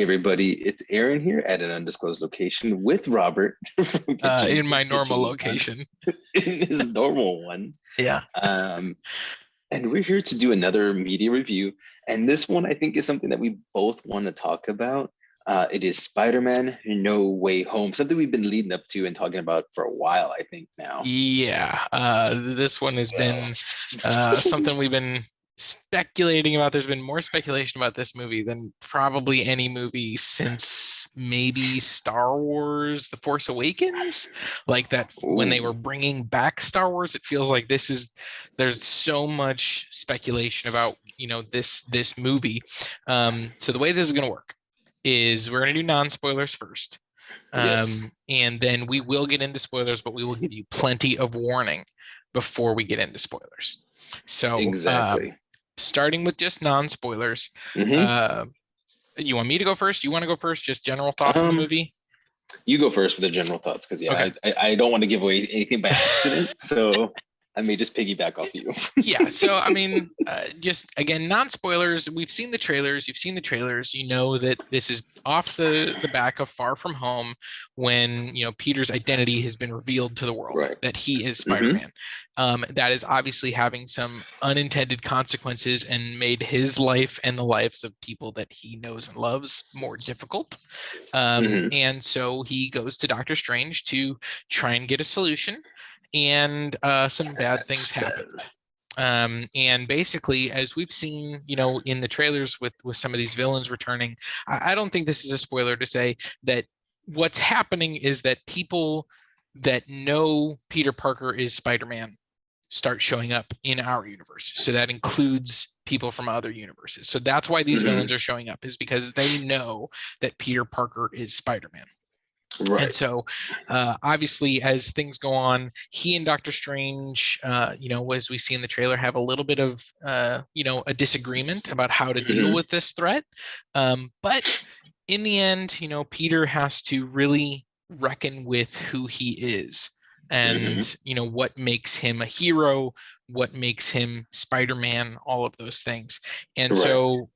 everybody, it's Aaron here at an undisclosed location with Robert In my normal location. in his normal one. Yeah. And we're here to do another media review. And this one, I think, is something that we both want to talk about. It is Spider-Man No Way Home, something we've been leading up to and talking about for a while, I think, now. Yeah. This one has been something we've been speculating about. There's been more speculation about this movie than probably any movie since maybe Star Wars The Force Awakens. Like that, when they were bringing back Star Wars, it feels like there's so much speculation about this movie. So the way this is going to work is we're going to do non-spoilers first. Yes. And then we will get into spoilers, but we will give you plenty of warning before we get into spoilers. So exactly. Starting with just non-spoilers, you want me to go first? You want to go first? Just general thoughts on the movie? You go first with the general thoughts, because Okay. I don't want to give away anything by accident, so I may just piggyback off you. Yeah, so I mean, just again, non-spoilers. We've seen the trailers. You've seen the trailers. You know that this is off the back of Far From Home, when Peter's identity has been revealed to the world, right. that he is Spider-Man. That is obviously having some unintended consequences and made his life and the lives of people that he knows and loves more difficult. And so he goes to Doctor Strange to try and get a solution. And some bad things happened. And basically, as we've seen, in the trailers with some of these villains returning, I don't think this is a spoiler to say that what's happening is that people that know Peter Parker is Spider-Man start showing up in our universe. So that includes people from other universes. So that's why these villains are showing up, is because they know that Peter Parker is Spider-Man. Right. And so, obviously, as things go on, he and Doctor Strange, as we see in the trailer, have a little bit of, a disagreement about how to deal with this threat. But in the end, Peter has to really reckon with who he is and, what makes him a hero, what makes him Spider-Man, all of those things. And so,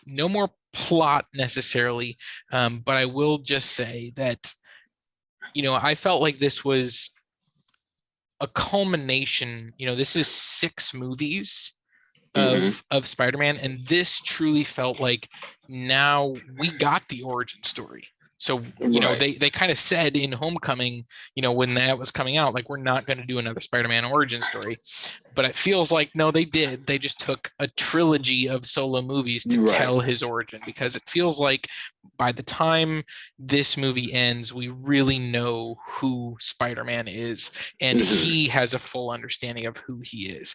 no more plot necessarily, but I will just say that I felt like this was a culmination. This is 6 movies of Spider-Man, and this truly felt like now we got the origin story. So, they kind of said in Homecoming, when that was coming out, like, we're not going to do another Spider-Man origin story. But it feels like, no, they did. They just took a trilogy of solo movies to tell his origin, because it feels like by the time this movie ends, we really know who Spider-Man is, and he has a full understanding of who he is.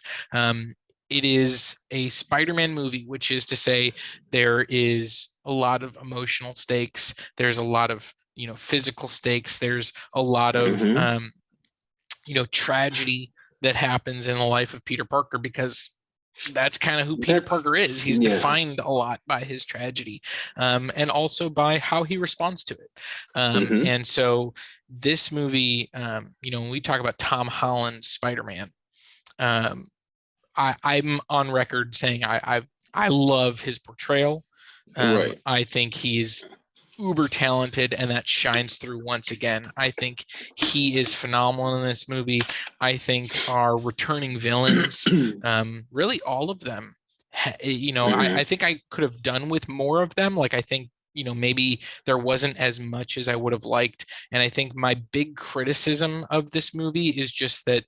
It is a Spider-Man movie, which is to say there is a lot of emotional stakes. There's a lot of, physical stakes. There's a lot of, tragedy that happens in the life of Peter Parker, because that's kind of who Peter Parker is. He's defined a lot by his tragedy, and also by how he responds to it. And so this movie, when we talk about Tom Holland's Spider-Man, I'm on record saying I love his portrayal. I think he's uber talented, and that shines through once again. I think he is phenomenal in this movie. I think our returning villains, really all of them, I think I could have done with more of them. Like, I think, maybe there wasn't as much as I would have liked. And I think my big criticism of this movie is just that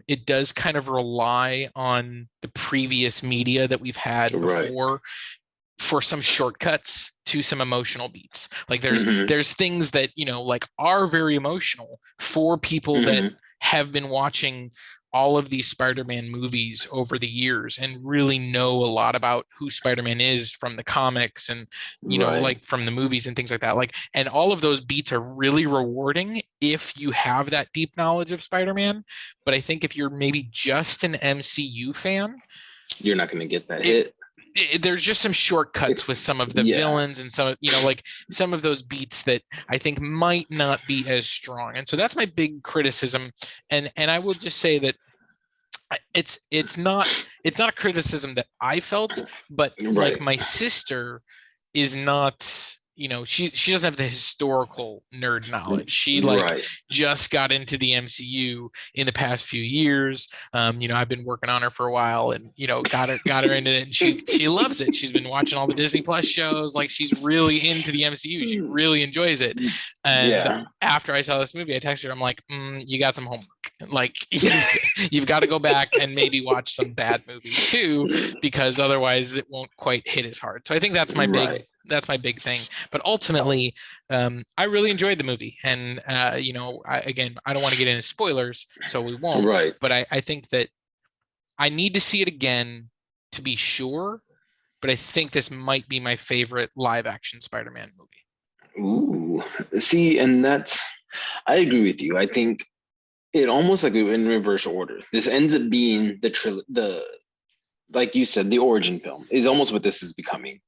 it does kind of rely on the previous media that we've had before for some shortcuts to some emotional beats. Like, there's things that, like, are very emotional for people that have been watching all of these Spider-Man movies over the years and really know a lot about who Spider-Man is from the comics and, like, from the movies and things like that. Like, and all of those beats are really rewarding if you have that deep knowledge of Spider-Man. But I think if you're maybe just an MCU fan, you're not going to get that hit. There's just some shortcuts with some of the villains and some, like some of those beats that I think might not be as strong. And so that's my big criticism. And I will just say that it's not a criticism that I felt, but like, my sister is not, she doesn't have the historical nerd knowledge. She Right. just got into the MCU in the past few years. I've been working on her for a while, and got her into it, and she loves it. She's been watching all the Disney Plus shows. Like, she's really into the MCU. She really enjoys it. And Yeah. after I saw this movie, I texted her. I'm like, you got some homework. Like, you've got to go back and maybe watch some bad movies too, because otherwise it won't quite hit as hard. So I think that's my big thing. But ultimately, I really enjoyed the movie, and I don't want to get into spoilers, so we won't. Right. But I think that I need to see it again to be sure. But I think this might be my favorite live action Spider-Man movie. Ooh. See, and I agree with you. I think it almost like in reverse order. This ends up being the like you said, the origin film is almost what this is becoming.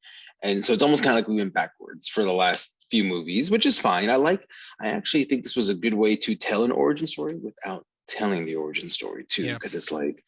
And so it's almost kind of like we went backwards for the last few movies, which is fine. I actually think this was a good way to tell an origin story without telling the origin story too. Because it's like,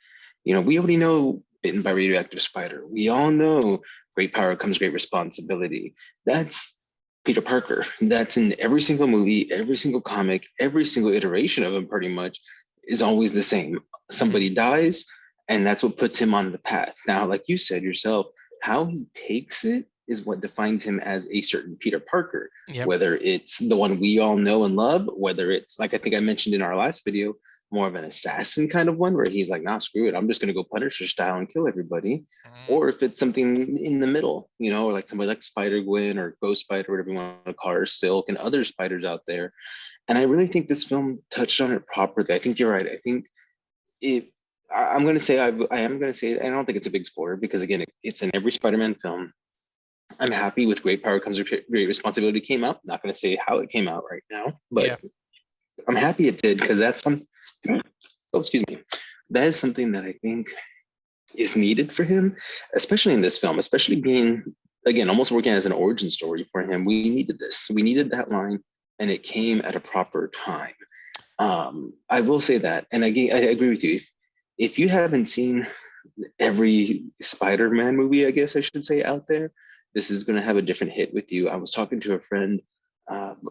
we already know bitten by radioactive spider. We all know great power comes great responsibility. That's Peter Parker. That's in every single movie, every single comic, every single iteration of him pretty much is always the same. Somebody dies, and that's what puts him on the path. Now, like you said yourself, how he takes it is what defines him as a certain Peter Parker. Yep. Whether it's the one we all know and love, whether it's, like I think I mentioned in our last video, more of an assassin kind of one where he's like, nah, screw it, I'm just going to go Punisher style and kill everybody. Or if it's something in the middle, or like somebody like Spider-Gwen or Ghost Spider, whatever you want to call her, Silk, and other spiders out there. And I really think this film touched on it properly. I think you're right. I think I'm going to say, I am going to say, I don't think it's a big spoiler because, again, it's in every Spider-Man film. I'm happy with great power comes with great responsibility came out. Not going to say how it came out right now, but I'm happy it did because that's something. Oh, excuse me. That is something that I think is needed for him, especially in this film, especially being, again, almost working as an origin story for him. We needed this. We needed that line, and it came at a proper time. I will say that, and again, I agree with you. If you haven't seen every Spider-Man movie, I guess I should say, out there, this is going to have a different hit with you. I was talking to a friend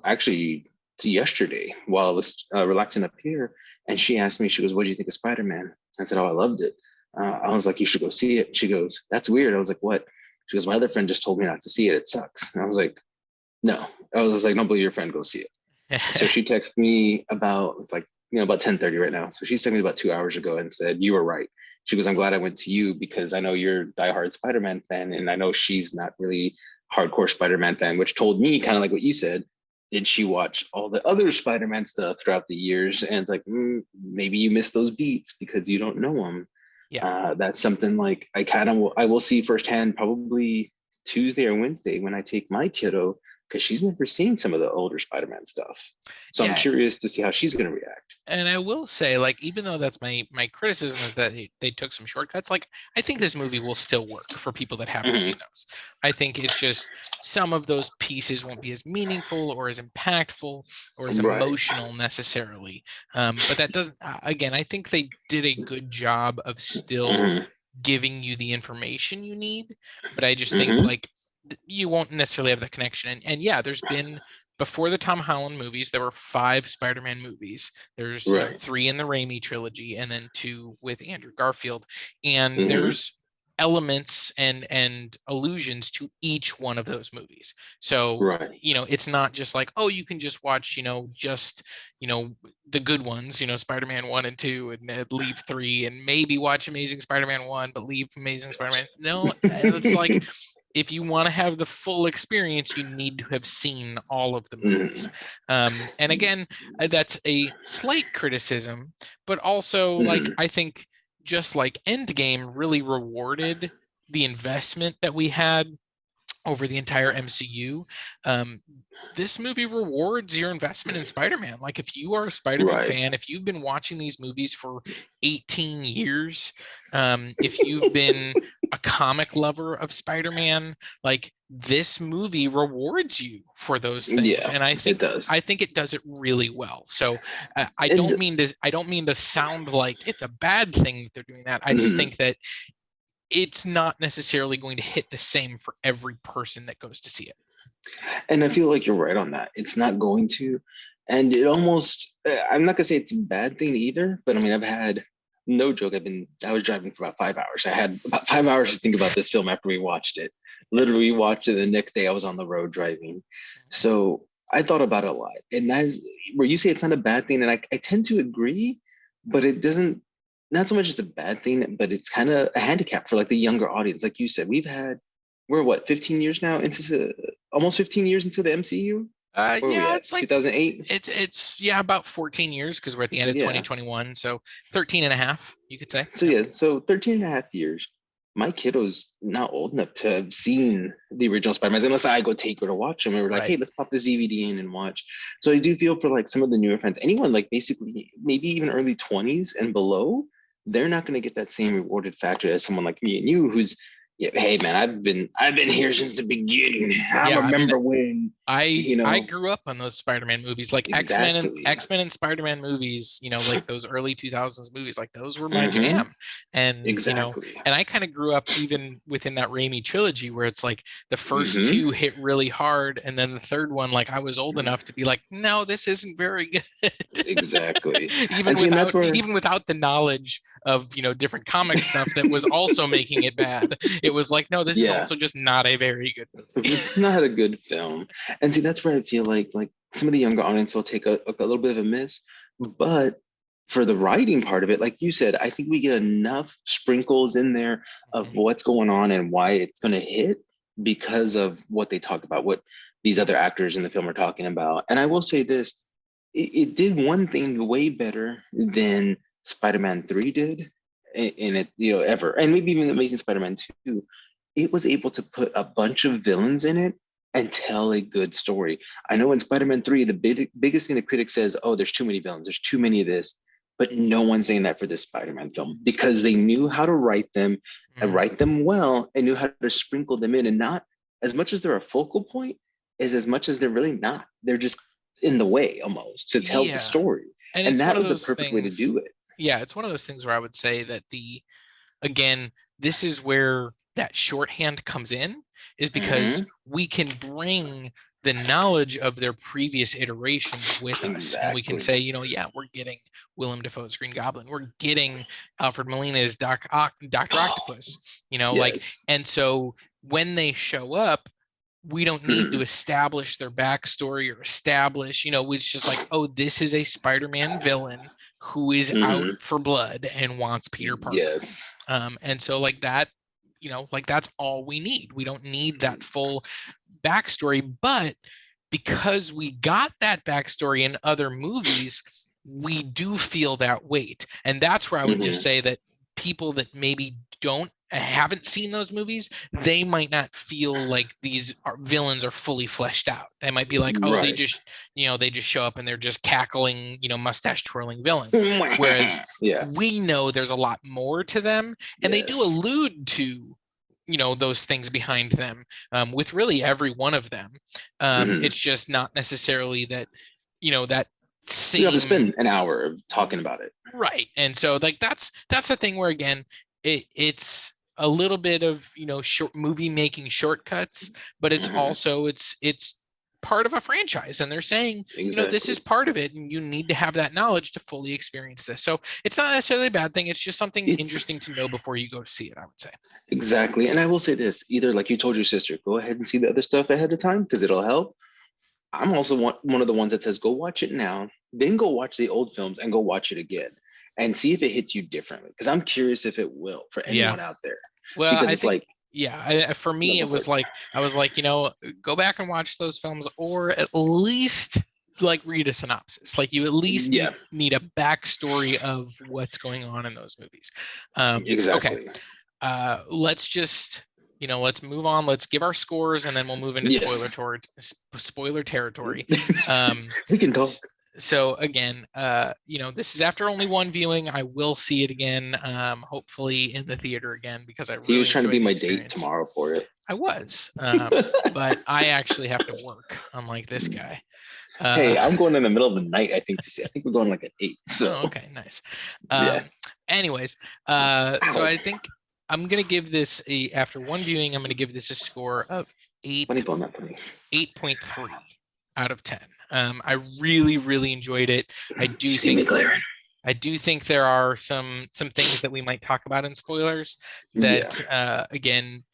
actually yesterday while I was relaxing up here, and she asked me, she goes, what do you think of Spider-Man? I said, oh, I loved it. I was like, you should go see it. She goes, that's weird. I was like, what? She goes, my other friend just told me not to see it. It sucks. And I was like, no. I was like, don't believe your friend, go see it. So she texted me about, it's like, about 10:30 right now. So she sent me about 2 hours ago and said, you were right. She goes, I'm glad I went to you because I know you're a diehard Spider-Man fan. And I know she's not really hardcore Spider-Man fan, which told me kind of like what you said. Did she watch all the other Spider-Man stuff throughout the years? And it's like, maybe you missed those beats because you don't know them. Yeah. That's something like I will see firsthand probably Tuesday or Wednesday when I take my kiddo, because she's never seen some of the older Spider-Man stuff. So I'm curious to see how she's going to react. And I will say, like, even though that's my criticism is that they took some shortcuts, like, I think this movie will still work for people that haven't seen those. I think it's just some of those pieces won't be as meaningful or as impactful or as emotional necessarily. But that doesn't, again, I think they did a good job of still giving you the information you need. But I just think, like, you won't necessarily have the connection. And yeah, there's been, before the Tom Holland movies, there were 5 Spider-Man movies. There's 3 in the Raimi trilogy and then 2 with Andrew Garfield. And there's elements and allusions to each one of those movies. So, it's not just like, oh, you can just watch, the good ones, Spider-Man 1 and 2 and leave 3 and maybe watch Amazing Spider-Man 1, but leave Amazing Spider-Man. No, it's like, if you want to have the full experience, you need to have seen all of the movies. And again, that's a slight criticism, but also like, I think just like Endgame really rewarded the investment that we had over the entire MCU. This movie rewards your investment in Spider-Man. Like, if you are a Spider-Man fan, if you've been watching these movies for 18 years, if you've been a comic lover of Spider-Man, like, this movie rewards you for those things. And I think it does it really well. So I don't mean to sound like it's a bad thing that they're doing that. I just think that it's not necessarily going to hit the same for every person that goes to see it. And I feel like you're right on that. It's not going to. And it almost, I'm not gonna say it's a bad thing either, but I mean, I've had no joke. I was driving for about 5 hours. I had about 5 hours to think about this film after we watched it. Literally watched it the next day. I was on the road driving. So I thought about it a lot. And that's where you say it's not a bad thing. And I tend to agree, but it doesn't, not so much as a bad thing, but it's kind of a handicap for like the younger audience. Like you said, we're what, 15 years now into almost 15 years into the MCU? Where are we Yeah, at? it's like 2008? it's yeah, about 14 years because we're at the end of Yeah. 2021, so 13 and a half, you could say. So Yep. yeah, so 13 and a half years. My kiddo's not old enough to have seen the original Spider-Man unless I go take her to watch them. And we're like, Right. hey, let's pop this DVD in and watch. So I do feel for like some of the newer fans, anyone like basically maybe even early 20s and below, they're not going to get that same rewarded factor as someone like me and you who's yeah, hey man, I've been here since the beginning. I Yeah, I mean, remember when, you I know, grew up on those Spider-Man movies, like exactly. X-Men and Spider-Man movies, like those early 2000s movies, like those were my Hmm. jam. And, Exactly. and I kind of grew up even within that Raimi trilogy where it's like the first Hmm. two hit really hard and then the third one, like I was old enough to be like, no, this isn't very good. Exactly. And see, and that's where, Even without the knowledge of, different comic stuff that was also making it bad. It was like, no, this is yeah, also just not a very good movie. it's not a good film. And see, that's where I feel like some of the younger audience will take a little bit of a miss. But for the writing part of it, like you said, I think we get enough sprinkles in there of Mhm. what's going on and why it's going to hit because of what they talk about, what these other actors in the film are talking about. And I will say this, it did one thing way better than Spider-Man 3 did in it, ever. And maybe even Amazing Spider-Man 2. It was able to put a bunch of villains in it and tell a good story. I know in Spider-Man 3, the biggest thing the critic says, oh, there's too many villains, there's too many of this. But no one's saying that for this Spider-Man film because they knew how to write them and Mhm. write them well and knew how to sprinkle them in and not as much as they're a focal point is as much as they're really not. They're just in the way almost to tell the Yeah. story. And And it's one that of was the those perfect way to things. do it. Yeah, it's one of those things where I would say that again, this is where that shorthand comes in, is because Mm-hmm. we can bring the knowledge of their previous iterations with us. And we can Exactly. say, yeah, we're getting Willem Dafoe's Green Goblin. We're getting Alfred Molina's Dr. Octopus, like, Yes. and so when they show up, we don't need to Mhm. establish their backstory or establish, it's just like, oh, this is a Spider-Man villain who is out Mhm. for blood and wants Peter Parker. Yes. And so like that, like that's all we need. We don't need that full backstory, but because we got that backstory in other movies, we do feel that weight. And that's where I would just Mhm. say that people that maybe haven't seen those movies, they might not feel like these villains are fully fleshed out. They might be like, oh, Right. they just show up and they're just cackling, mustache twirling villains. Whereas Yeah. we know there's a lot more to them, and they do Yes. allude to those things behind them, with really every one of them. Mhm. It's just not necessarily that that We have to same. spend an hour talking about it. Right. And so like that's the thing where again it's a little bit of short movie making shortcuts, but it's Mhm. also it's part of a franchise, and they're saying this is Exactly. part of it and you need to have that knowledge to fully experience this. So it's not necessarily a bad thing, it's just something It's interesting to know before you go to see it, I would say. exactly. And I will say this, either like you told your sister, go ahead and see the other stuff ahead of time because it'll help. I'm also one of the ones that says go watch it now, then go watch the old films and go watch it again and see if it hits you differently. Because I'm curious if it will for Yeah. anyone out there. See, Well, because I it's think, like, yeah, for no, me, go it for was it. like, I was like, go back and watch those films, or at least like read a synopsis. Like you at least Yeah, need a backstory of what's going on in those movies. Okay, exactly. let's just, let's move on. Let's give our scores, and then we'll move into Yes, spoiler territory. Um, we can talk. so again, this is after only one viewing. I will see it again, hopefully in the theater again, because I He was really trying to enjoyed be the my date experience. tomorrow for it. I was, but I actually have to work, unlike this guy. Hey, Uh, I'm going in the middle of the night, I think, to see. I think we're going like at 8. So, oh, okay, nice. yeah. Anyways, so Ow. I think I'm gonna give this after one viewing, I'm gonna give this a score of Funny bone, not funny. 8.3 out of 10. I really, really enjoyed it. I do See think McLaren. I do think there are some things that we might talk about in spoilers Yeah. that again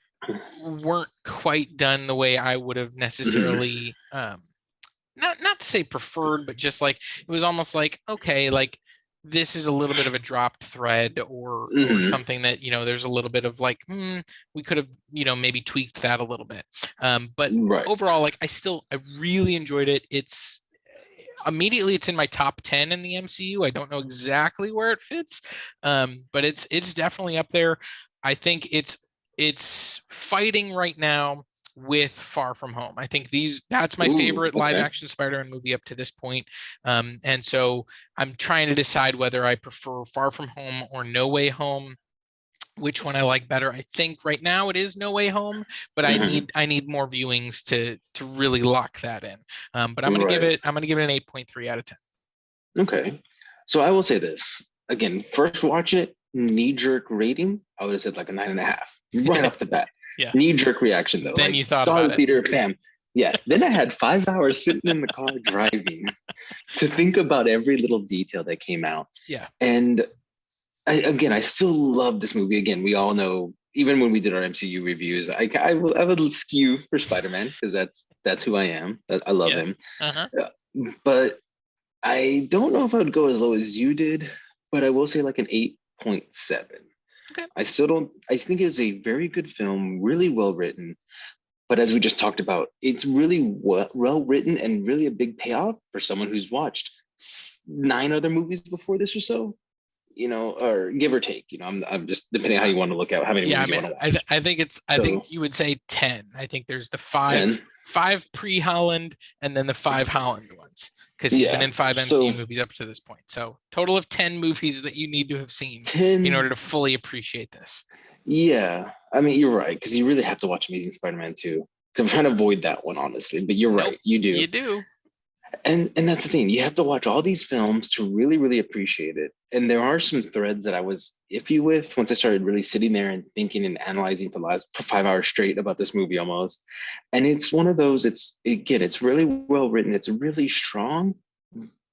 weren't quite done the way I would have necessarily not to say preferred, but just like it was almost like, okay, like this is a little bit of a dropped thread or something that, you know, there's a little bit of like, we could have, you know, maybe tweaked that a little bit. But Right. overall, like I really enjoyed it. It's immediately it's in my top 10 in the MCU. I don't know exactly where it fits, but it's definitely up there. I think it's fighting right now with Far From Home. I think that's my favorite live action Spider-Man movie up to this point. And so I'm trying to decide whether I prefer Far From Home or No Way Home, which one I like better. I think right now it is No Way Home, but I need more viewings to really lock that in. But I'm gonna give it an 8.3 out of 10. Okay. So I will say this again, first watch it, knee-jerk rating, I would have said like a 9.5 right off the bat. Yeah. Knee-jerk reaction though. Then like, you thought saw about the it. theater, bam. Yeah. Then I had 5 hours sitting in the car driving to think about every little detail that came out. Yeah. And I still love this movie. Again, we all know, even when we did our MCU reviews, I would skew for Spider-Man because that's who I am. I love him. But I don't know if I would go as low as you did, but I will say like an 8.7. Okay. I think it's a very good film, really well written. But as we just talked about, it's really well written and really a big payoff for someone who's watched 9 other movies before this or so, you know, or give or take. You know, I'm just depending on how you want to look at how many movies you want to watch. I think you would say 10. I think there's the 5 pre-Holland and then the 5 Holland ones, because he's been in 5 MCU movies up to this point. So total of 10 movies that you need to have seen in order to fully appreciate this. Yeah, I mean, you're right, because you really have to watch Amazing Spider-Man 2. Because I'm trying to avoid that one, honestly. But you're right, you do. You do. And that's the thing. You have to watch all these films to really, really appreciate it. And there are some threads that I was iffy with once I started really sitting there and thinking and analyzing for 5 hours straight about this movie almost. And it's one of those, it's really well written. It's really strong,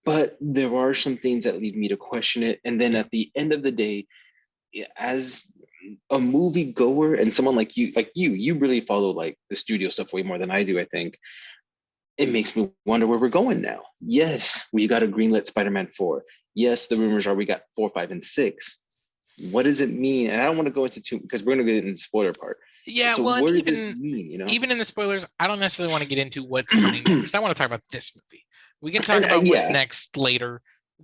but there are some things that lead me to question it. And then at the end of the day, as a movie goer and someone like you really follow like the studio stuff way more than I do, I think. It makes me wonder where we're going now. Yes, we got a greenlit Spider-Man 4. Yes, the rumors are we got 4, 5, and 6. What does it mean? And I don't want to go into too, because we're going to get into the spoiler part. Yeah, so well, what does this mean, you know? Even in the spoilers, I don't necessarily want to get into what's coming next. I want to talk about this movie. We can talk about what's next later.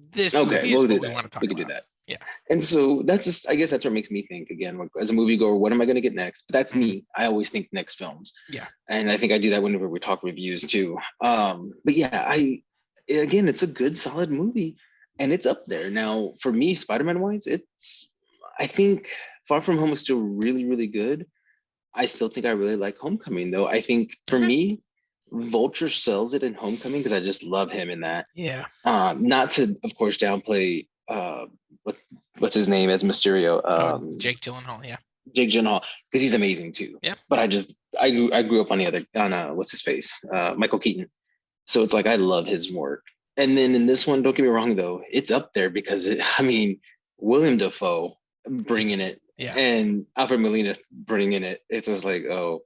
This movie is what we want to talk about. We can do that. Yeah. And so I guess that's what makes me think again, like, as a moviegoer, what am I going to get next? But that's me. I always think next films. Yeah. And I think I do that whenever we talk reviews too. But yeah, again, it's a good, solid movie, and it's up there. Now, for me, Spider-Man wise, I think Far From Home is still really, really good. I still think I really like Homecoming, though. I think for me, Vulture sells it in Homecoming because I just love him in that. Yeah. Not to, of course, downplay what's his name as Mysterio. Jake Gyllenhaal, yeah. Jake Gyllenhaal, because he's amazing too. Yeah. But I grew up on what's his face, Michael Keaton. So it's like I love his work. And then in this one, don't get me wrong though, it's up there because William Dafoe bringing it, and Alfred Molina bringing it. It's just like, oh.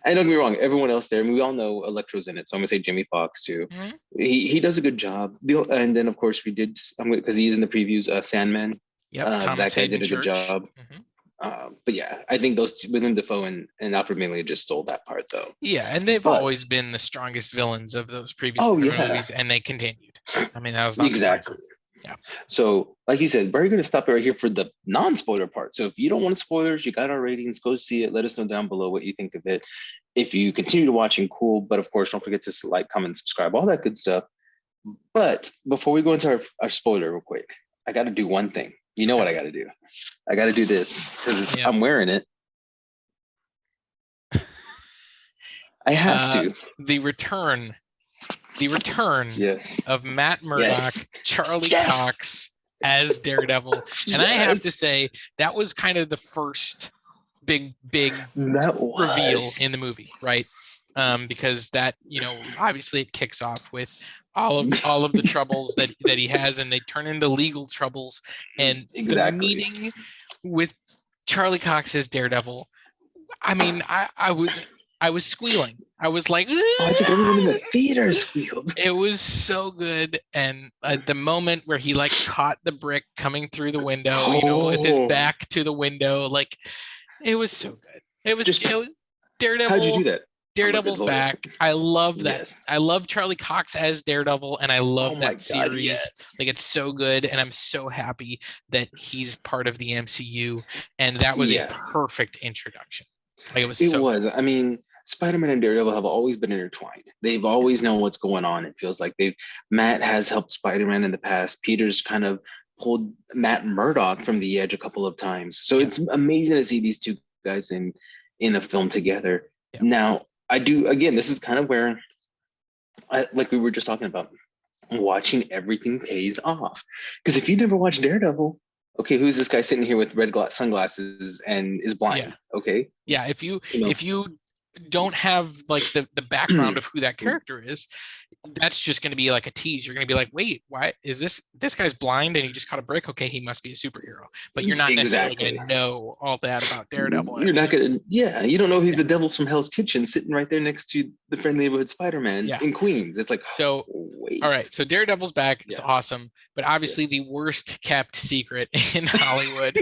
And don't get me wrong, everyone else there, we all know Electro's in it, so I'm gonna say Jamie Foxx too. He does a good job. And then of course we did, because he's in the previews, Sandman. That guy did a good job. But yeah, I think those two, William Dafoe and Alfred Molina, just stole that part though. Yeah, and they've always been the strongest villains of those previous movies, and they continued. I mean, that was not surprising. Yeah. So, like you said, we're going to stop it right here for the non-spoiler part. So if you don't want spoilers, you got our ratings, go see it. Let us know down below what you think of it. If you continue to watching, cool. But of course, don't forget to like, comment, subscribe, all that good stuff. But before we go into our spoiler real quick, I got to do one thing. You know what I got to do? I got to do this because I'm wearing it. I have to. The return of Matt Murdock, Charlie Cox as Daredevil. And I have to say, that was kind of the first big reveal in the movie, right? because that, obviously it kicks off with all of the troubles that he has, and they turn into legal troubles. And the meeting with Charlie Cox as Daredevil, I mean, I was squealing. I was like, I think everyone in the theater squealed. It was so good. And the moment where he like caught the brick coming through the window, with his back to the window, like, it was so good. It was Daredevil. How'd you do that? Daredevil's back. I love that. Yes. I love Charlie Cox as Daredevil, and I love that series. Yes. Like, it's so good, and I'm so happy that he's part of the MCU. And that was a perfect introduction. Like, it was. I mean, Spider-Man and Daredevil have always been intertwined. They've always known what's going on. It feels like Matt has helped Spider-Man in the past. Peter's kind of pulled Matt Murdock from the edge a couple of times. So it's amazing to see these two guys in a film together. Yeah. Now, I do, again, this is kind of where, like we were just talking about, watching everything pays off. Because if you never watched Daredevil, okay, who's this guy sitting here with red sunglasses and is blind? Yeah. Okay. Yeah, if you don't have like the background of who that character is, that's just going to be like a tease. You're going to be like, wait, why is this guy's blind and he just caught a brick? Okay, he must be a superhero. But you're not necessarily going to know all that about Daredevil. You're not going to, you don't know he's the devil from Hell's Kitchen sitting right there next to the friendly neighborhood Spider-Man in Queens. It's like, so wait. All right, so Daredevil's back. It's awesome. But obviously the worst kept secret in Hollywood,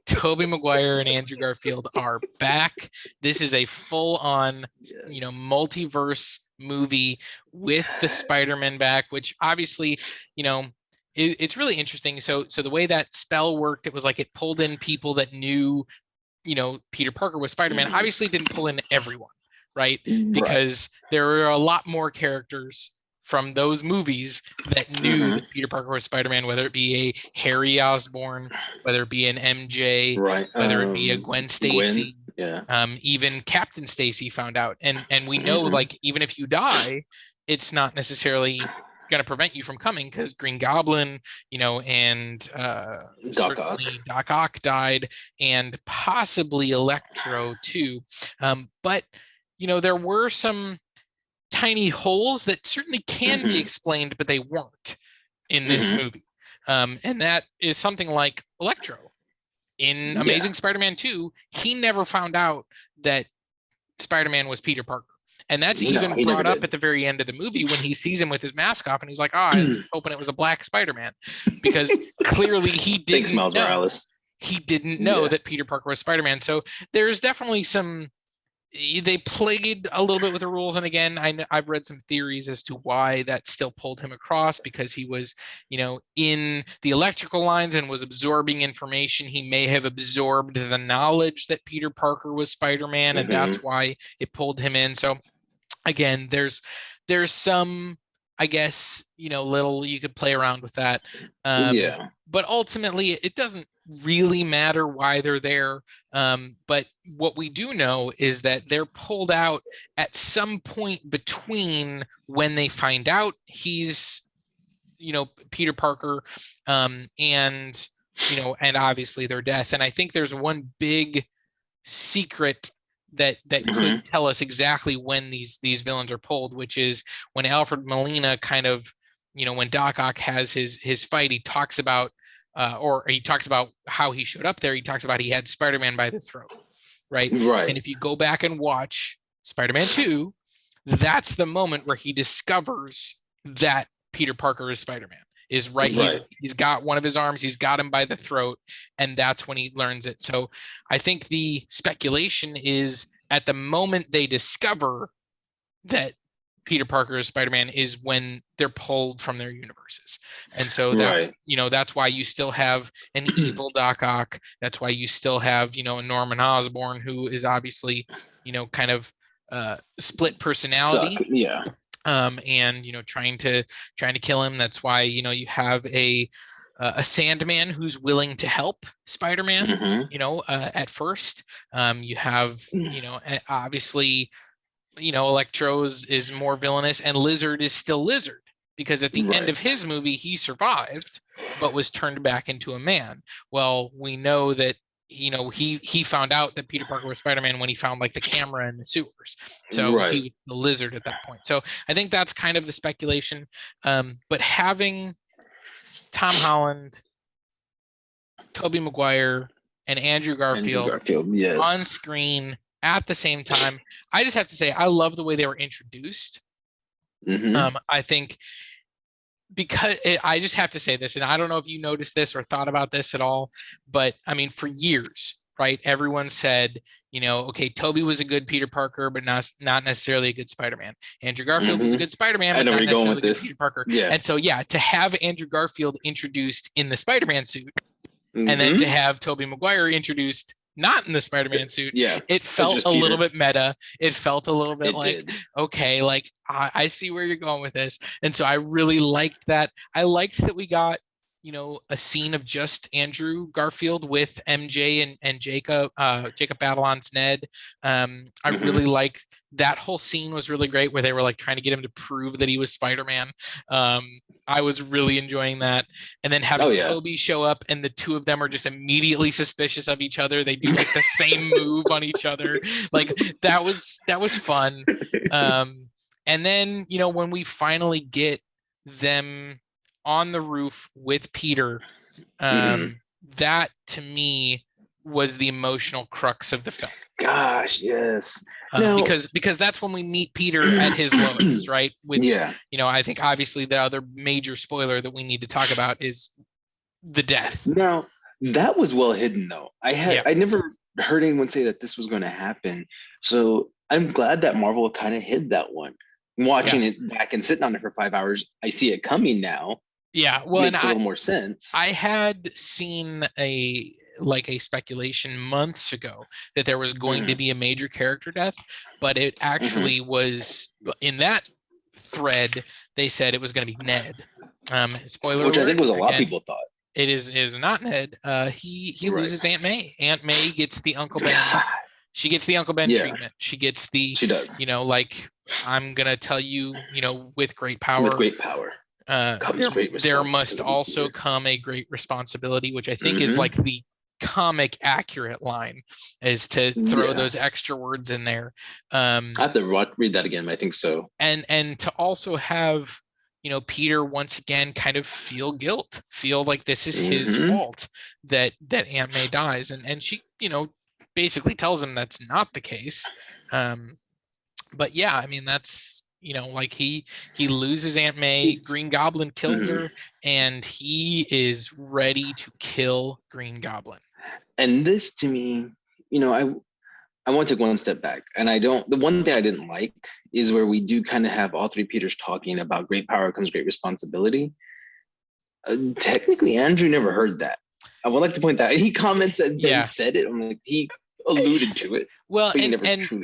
Tobey Maguire and Andrew Garfield are back. This is a full-on, multiverse movie with the Spider-Man back, which obviously, it's really interesting. So the way that spell worked, it was like it pulled in people that knew, Peter Parker was Spider-Man. Obviously, it didn't pull in everyone, right? Because there were a lot more characters from those movies that knew that Peter Parker was Spider-Man, whether it be a Harry Osborn, whether it be an MJ, whether it be a Gwen Stacy. Even Captain Stacy found out. And we know, like, even if you die, it's not necessarily going to prevent you from coming, because Green Goblin, and certainly Doc Ock died, and possibly Electro too. But, there were some tiny holes that certainly can be explained, but they weren't in this movie. And that is something like Electro. In Amazing Spider-Man 2, he never found out that Spider-Man was Peter Parker. And that's even brought up at the very end of the movie when he sees him with his mask off, and he's like, I was hoping it was a black Spider-Man. Because clearly he didn't know. He didn't know that Peter Parker was Spider-Man. So there's definitely they played a little bit with the rules. And again, I've read some theories as to why that still pulled him across, because he was, in the electrical lines and was absorbing information. He may have absorbed the knowledge that Peter Parker was Spider-Man, and that's why it pulled him in. So again, there's some, I guess, little, you could play around with that. But ultimately it doesn't really matter why they're there. But what we do know is that they're pulled out at some point between when they find out he's, Peter Parker, and, and obviously their death. And I think there's one big secret that could tell us exactly when these villains are pulled, which is when Alfred Molina kind of, when Doc Ock has his fight, he talks about how he showed up there. He talks about he had Spider-Man by the throat, right? And if you go back and watch Spider-Man 2, that's the moment where he discovers that Peter Parker is Spider-Man. He's got one of his arms, he's got him by the throat, and that's when he learns it. So I think the speculation is, at the moment they discover that Peter Parker is Spider-Man is when they're pulled from their universes. And so that, that's why you still have an evil Doc Ock. That's why you still have, a Norman Osborn, who is obviously, kind of split personality. And, trying to kill him. That's why, you have a Sandman who's willing to help Spider-Man, at first. You have, obviously, Electro is more villainous, and Lizard is still Lizard, because at the end of his movie, he survived, but was turned back into a man. Well, we know that he found out that Peter Parker was Spider-Man when he found like the camera in the sewers. So Right. he was the Lizard at that point. So I think that's kind of the speculation. But having Tom Holland, Tobey Maguire, and Andrew Garfield yes. on screen at the same time, I just have to say I love the way they were introduced. I think because I just have to say this, and I don't know if you noticed this or thought about this at all, but I mean, for years, right? Everyone said, okay, Tobey was a good Peter Parker, but not necessarily a good Spider-Man. Andrew Garfield was a good Spider-Man, but not necessarily a good Peter Parker. Yeah. And so, to have Andrew Garfield introduced in the Spider-Man suit, and then to have Tobey Maguire introduced not in the Spider-Man suit, it felt a little bit meta. It felt a little bit okay, like I see where you're going with this. And so I really liked that. I liked that we got, a scene of just Andrew Garfield with MJ and Jacob Batalon's Ned. I really liked that whole scene. Was really great where they were like trying to get him to prove that he was Spider-Man. I was really enjoying that. And then having Tobey show up and the two of them are just immediately suspicious of each other. They do like the same move on each other. Like that was fun. And then, when we finally get them on the roof with Peter, that to me was the emotional crux of the film. Gosh, yes. Because that's when we meet Peter at his lowest, right? Which, I think obviously the other major spoiler that we need to talk about is the death. Now, that was well hidden though. I never heard anyone say that this was going to happen. So I'm glad that Marvel kind of hid that one. Watching it back and sitting on it for 5 hours, I see it coming now. Yeah, well, makes a little more sense. I had seen a speculation months ago that there was going to be a major character death, but it actually was in that thread. They said it was going to be Ned. Spoiler, which alert, I think was a lot of people thought. It is not Ned. He loses Aunt May. Aunt May gets the Uncle Ben. She gets the Uncle Ben treatment. She gets the. She does. Like I'm gonna tell you, with great power. With great power. There must also come a great responsibility, which I think is like the comic accurate line, is to throw those extra words in there. I have to read that again. I think so. And to also have, Peter once again kind of feel like this is his fault that Aunt May dies, and she, basically tells him that's not the case. But yeah, I mean that's. Like he loses Aunt May, Green Goblin kills her, and he is ready to kill Green Goblin. And this to me, I want to go one step back. And the one thing I didn't like is where we do kind of have all three Peters talking about great power comes great responsibility. Technically, Andrew never heard that. I would like to point that he comments that Ben said it. I'm like, he alluded to it. Well, and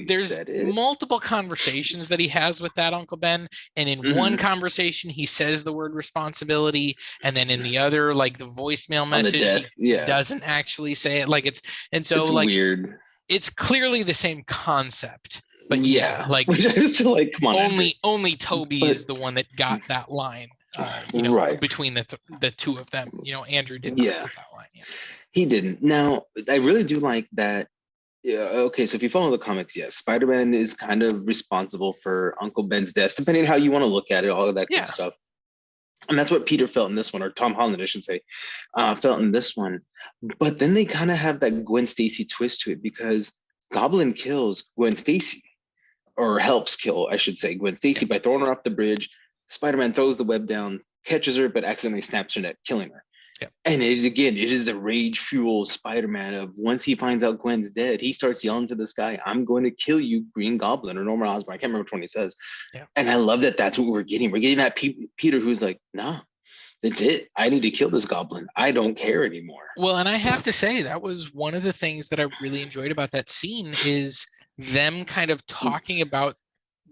there's multiple conversations that he has with that Uncle Ben, and in one conversation he says the word responsibility, and then in the other, like the voicemail message, he doesn't actually say it. Like it's like weird. It's clearly the same concept, but like which I was still like, come on, only Tobey is the one that got that line. Between the two of them, Andrew didn't get that line. He didn't. Now, I really do like that. Yeah. Okay. So if you follow the comics, yes, Spider-Man is kind of responsible for Uncle Ben's death, depending on how you want to look at it, all of that good stuff. And that's what Peter felt in this one, or Tom Holland, I should say, felt in this one. But then they kind of have that Gwen Stacy twist to it, because Goblin kills Gwen Stacy, or helps kill, I should say, Gwen Stacy by throwing her off the bridge. Spider-Man throws the web down, catches her, but accidentally snaps her neck, killing her. And it is the rage fuel Spider-Man of once he finds out Gwen's dead, he starts yelling to the sky, "I'm going to kill you, Green Goblin," or Norman Osborn. I can't remember which one he says. And I love that that's what we're getting. We're getting that Peter who's like, nah, that's it. I need to kill this goblin. I don't care anymore. Well, and I have to say that was one of the things that I really enjoyed about that scene is them kind of talking about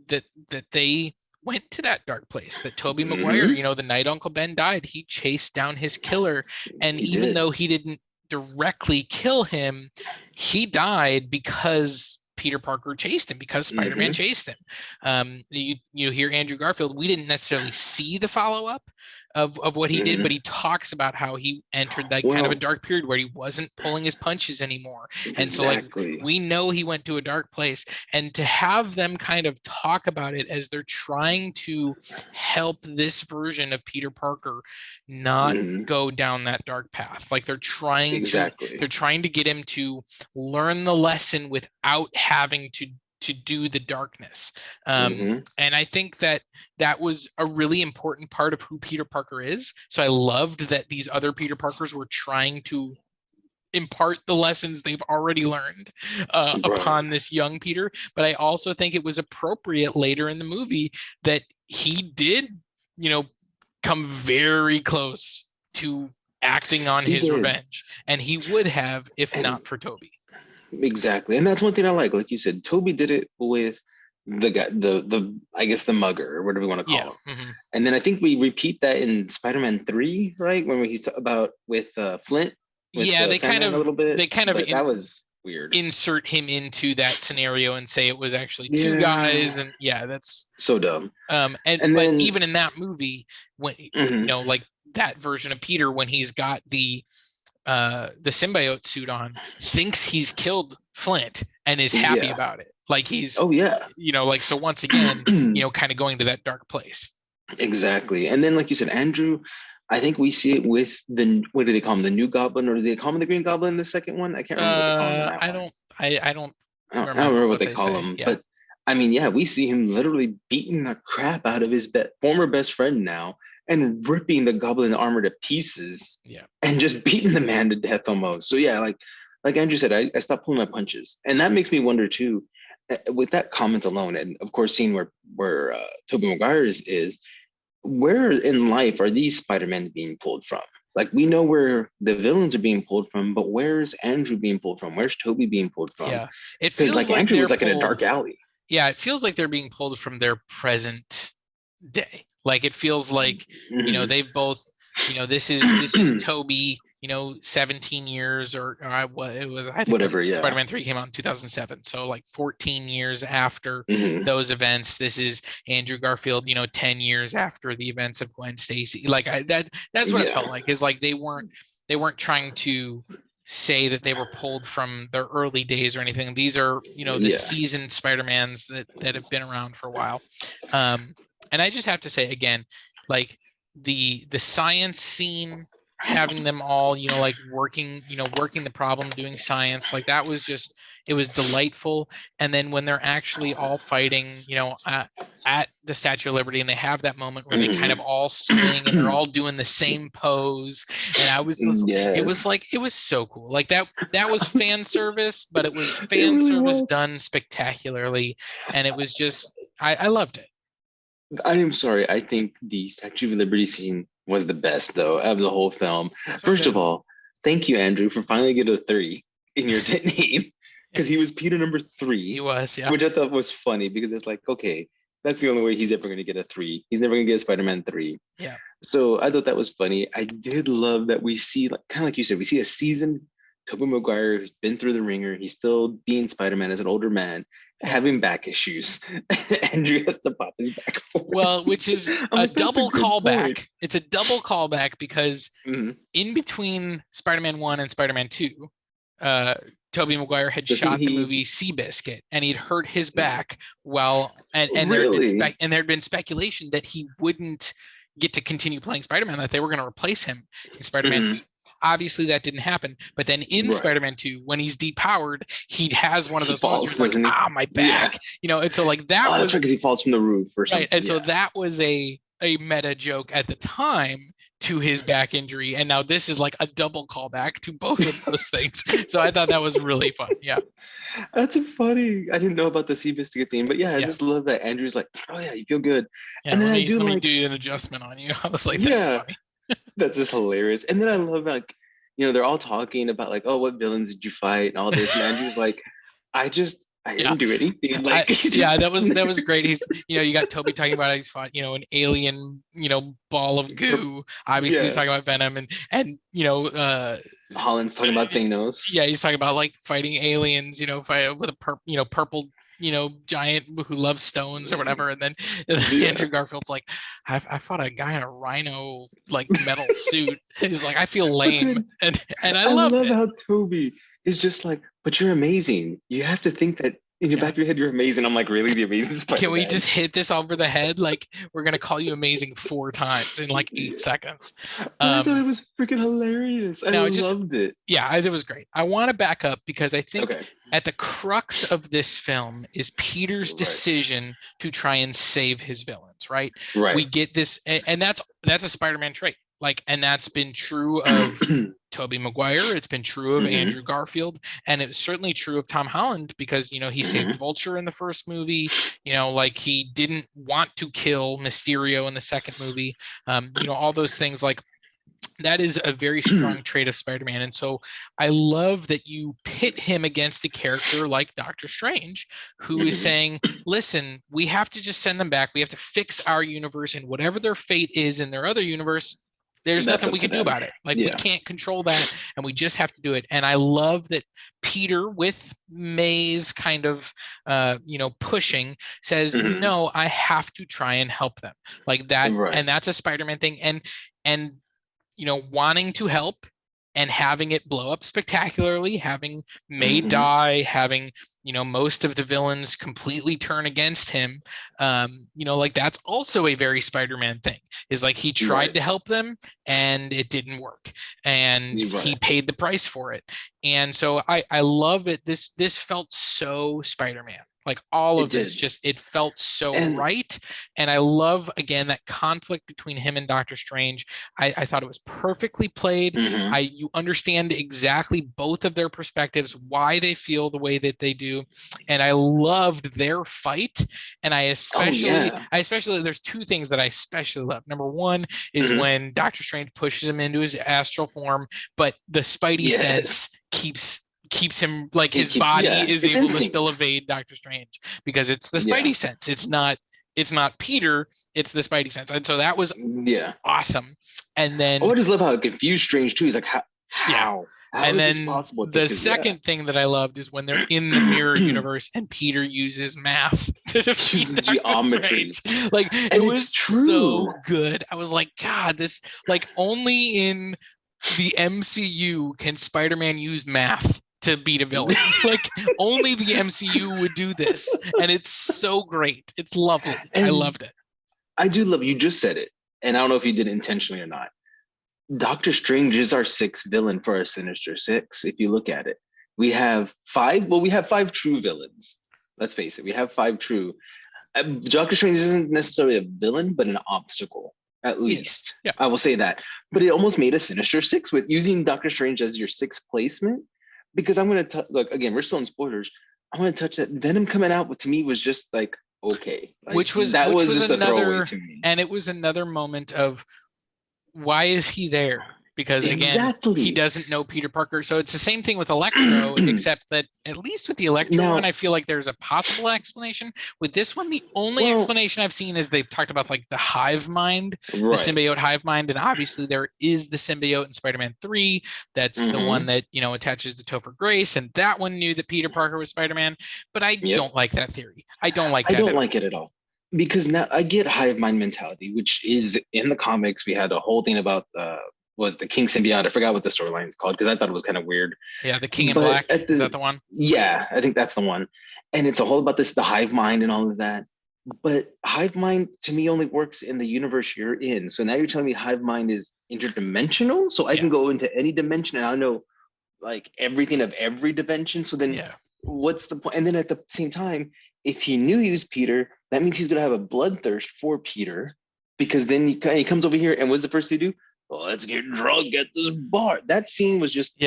that they went to that dark place, that Tobey Maguire, the night Uncle Ben died, he chased down his killer. And even though he didn't directly kill him, he died because Peter Parker chased him, because Spider-Man chased him. You hear Andrew Garfield. We didn't necessarily see the follow-up of what he did, but he talks about how he entered that kind of a dark period where he wasn't pulling his punches anymore. And so like we know he went to a dark place, and to have them kind of talk about it as they're trying to help this version of Peter Parker not go down that dark path. Like they're trying to get him to learn the lesson without having to do the darkness. And I think that was a really important part of who Peter Parker is. So I loved that these other Peter Parkers were trying to impart the lessons they've already learned upon this young Peter. But I also think it was appropriate later in the movie that he did, come very close to acting on his revenge, and he would have if not for Toby. Exactly. And that's one thing I like you said, Toby did it with the guy, the I guess the mugger, or whatever we want to call him. And then I think we repeat that in Spider-Man 3, right, when he's about with Flint. They kind of that was weird. Insert him into that scenario and say it was actually two guys, and that's so dumb. But then, even in that movie, when like that version of Peter, when he's got the symbiote suit on, thinks he's killed Flint and is happy about it. Like he's so once again, kind of going to that dark place. Exactly. And then, like you said, Andrew, I think we see it with what do they call him? The New Goblin, or do they call him the Green Goblin in the second one? I can't remember what they call him. I don't remember what they call him. Yeah. But I mean, we see him literally beating the crap out of his former best friend now, and ripping the goblin armor to pieces, and just beating the man to death almost. So like Andrew said, I stopped pulling my punches, and that makes me wonder too, with that comment alone, and of course seeing where Tobey Maguire is, where in life are these Spider-Men being pulled from? Like, we know where the villains are being pulled from, but where's Andrew being pulled from? Where's Tobey being pulled from? Yeah, it feels like Andrew was like in a dark alley. Yeah, it feels like they're being pulled from their present day. Like it feels like they've both this is Toby 17 years or what it was, I think whatever. Spider-Man 3 came out in 2007, so like 14 years after those events. This is Andrew Garfield 10 years after the events of Gwen Stacy. Like that's what it felt like, is like they weren't trying to say that they were pulled from their early days or anything. These are the seasoned Spider-Mans that have been around for a while. And I just have to say again, like the science scene, having them all, like working the problem, doing science, like that was just, it was delightful. And then when they're actually all fighting, at the Statue of Liberty, and they have that moment where they kind of all swing and they're all doing the same pose. And I was just, it was so cool. Like that was fan service, but it was fan service done spectacularly. And it was just, I loved it. I am sorry. I think the Statue of Liberty scene was the best, though, of the whole film. First of all, thank you, Andrew, for finally getting a 30 in your name, because he was Peter number 3. He was, yeah. Which I thought was funny, because it's like, okay, that's the only way he's ever going to get a 3. He's never going to get a Spider-Man 3. Yeah. So I thought that was funny. I did love that we see, kind of like you said, we see a seasoned Tobey Maguire who's been through the ringer. He's still being Spider-Man as an older man, having back issues. Andrew has to pop his back forward. Well, which is a double callback. It's a double callback because in between Spider-Man 1 and Spider-Man 2, Tobey Maguire had shot the movie Seabiscuit, and he'd hurt his back and there had been speculation that he wouldn't get to continue playing Spider-Man, that they were going to replace him in Spider-Man 2. Obviously that didn't happen, but then in Spider-Man 2, when he's depowered, he has one of those falls, like, my back, and so like that was that's right, because he falls from the roof or something. Right, and so that was a meta joke at the time to his back injury, and now this is like a double callback to both of those things. So I thought that was really fun. Yeah, that's funny. I didn't know about the Seabiscuit theme, but I just love that Andrew's like, oh yeah, you feel good. Yeah, and then let me do an adjustment on you. I was like, that's funny. That's just hilarious. And then I love, like, they're all talking about like, oh, what villains did you fight and all this, and Andrew's like, I just I Yeah. didn't do anything. Like, Yeah, that was great. He's, you got Toby talking about how he's fought, an alien, ball of goo. Obviously, he's yeah. talking about Venom, and Holland's talking about Thanos. yeah, he's talking about like fighting aliens, fight with a purple, giant who loves stones or whatever. And then Yeah. Andrew Garfield's like, I fought a guy in a rhino like metal suit. He's like, I feel lame, and I loved love it. how Toby is just like, but you're amazing. You have to think that in your back of your head, you're amazing. I'm like, really, the amazing Spider-Man? Can we just hit this over the head? Like, we're gonna call you amazing 4 times in like 8 seconds. I thought it was freaking hilarious. I loved it. Yeah, it was great. I want to back up because I think Okay. at the crux of this film is Peter's decision to try and save his villains, right? Right. We get this, and that's a Spider-Man trait. Like, and that's been true of Tobey Maguire. It's been true of Andrew Garfield, and it was certainly true of Tom Holland because he saved Vulture in the first movie. Like he didn't want to kill Mysterio in the second movie. All those things, like that is a very strong trait of Spider-Man. And so I love that you pit him against a character like Doctor Strange, who is saying, listen, we have to just send them back. We have to fix our universe, and whatever their fate is in their other universe, there's nothing we can do about it. Like, we can't control that, and we just have to do it. And I love that Peter, with May's kind of, pushing, says, no, I have to try and help them. Like that. Right. And that's a Spider-Man thing. And wanting to help and having it blow up spectacularly, having May die, having, most of the villains completely turn against him. Like that's also a very Spider-Man thing, is like he tried to help them and it didn't work, and he paid the price for it. And so I love it. This felt so Spider-Man. Like all of this, it felt so right. And I love, again, that conflict between him and Doctor Strange. I thought it was perfectly played. You understand exactly both of their perspectives, why they feel the way that they do. And I loved their fight. And I especially, there's 2 things that I especially love. Number 1 is when Doctor Strange pushes him into his astral form, but the Spidey sense keeps him, like his body is able to still evade Doctor Strange because it's the Spidey sense. It's not Peter, it's the Spidey sense. And so that was awesome. And then I just love how it confused Strange too. He's like, how? How and is then this possible? The second thing that I loved is when they're in the mirror universe and Peter uses math to defeat Doctor geometry. Strange. Like, it was so good. I was like, God, this, like, only in the MCU can Spider-Man use math to beat a villain. Like, only the MCU would do this, and it's so great. It's lovely. And I loved it. I do love, you just said it, and I don't know if you did it intentionally or not. Doctor Strange is our 6th villain for our Sinister Six. If you look at it, we have 5. Well, we have 5 true villains. Let's face it, we have 5 true. Doctor Strange isn't necessarily a villain, but an obstacle. At least I will say that. But it almost made a Sinister Six with using Doctor Strange as your 6th placement. Because I'm going to look again, we're still in spoilers. I want to touch that Venom coming out to me was just like, okay, like, which was just a throwaway to me. And it was another moment of, why is he there? Because again, he doesn't know Peter Parker. So it's the same thing with Electro, except that at least with the Electro one, I feel like there's a possible explanation. With this one, the only explanation I've seen is they've talked about like the hive mind, the symbiote hive mind. And obviously there is the symbiote in Spider-Man 3. That's the one that, attaches to Topher Grace. And that one knew that Peter Parker was Spider-Man. But I don't like that theory. I don't like it at all. Because now I get hive mind mentality, which is in the comics. We had a whole thing about was the King Symbiote. I forgot what the storyline is called because I thought it was kind of weird. Yeah, the King in Black. Is that the one? Yeah, I think that's the one. And it's a whole about the hive mind and all of that. But hive mind to me only works in the universe you're in. So now you're telling me hive mind is interdimensional. So I can go into any dimension and I know like everything of every dimension. So then what's the point? And then at the same time, if he knew he was Peter, that means he's going to have a bloodthirst for Peter, because then he comes over here and what's the first thing to do? Well, let's get drunk at this bar. That scene was just